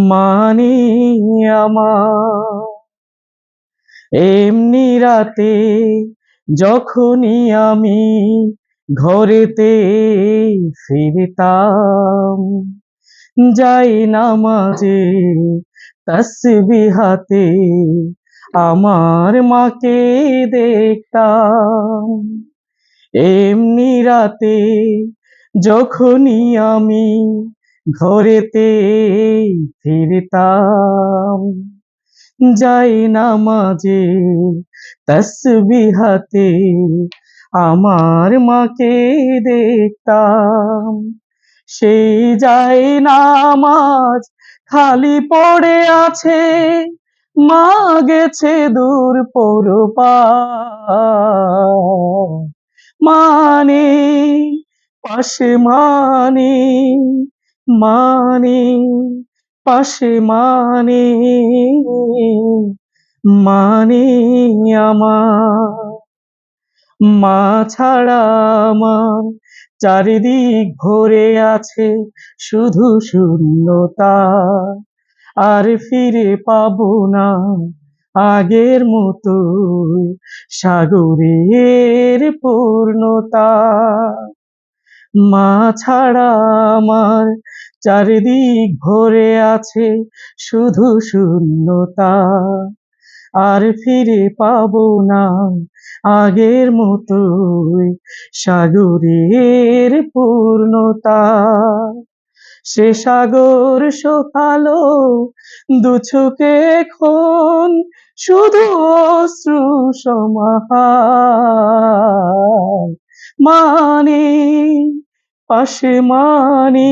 মানে আমার এমনি রাতে যখনই আমি ঘরেতে ফিরতাম, যাই নামাজে তাসবিহ হাতে আমার মাকে দেখতাম। এমনি রাতে যখনই আমি ঘরেতে ফিরতাম, যাই নামাজে তাসবিহ হাতে আমার মাকে দেখতাম। সেই যাই নামাজ খালি পড়ে আছে, মা গেছে দূর পরপার। মানে পাশে মানে পাশে মানে আমার মা ছাড়া আমার চারিদিক ভরে আছে শুধু শূন্যতা। আর ফিরে পাবো না আগের মতো সাগরের পূর্ণতা। মা ছাড়া আমার চারিদিক ভরে আছে শুধু শূন্যতা। আর ফিরে পাবো না আগের মতো সাগরের পূর্ণতা। সে সাগর শোকালো দু চোখে এখন শুধু অশ্রু সমাহার। মানে পাশে মানে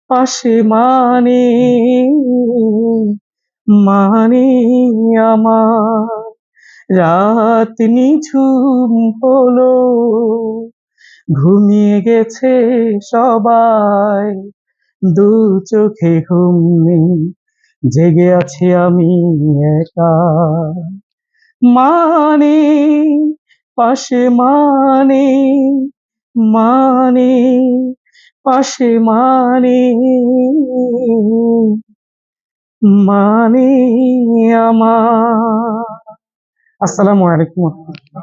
পাশে মানে আমার রাত নিঝুম হলো, ঘুমিয়ে গেছে সবাই, দু চোখে ঘুম নেই, জেগে আছি আমি একা। মানে পাশে মানে পাশে মানে আমার। আসসালামু আলাইকুম।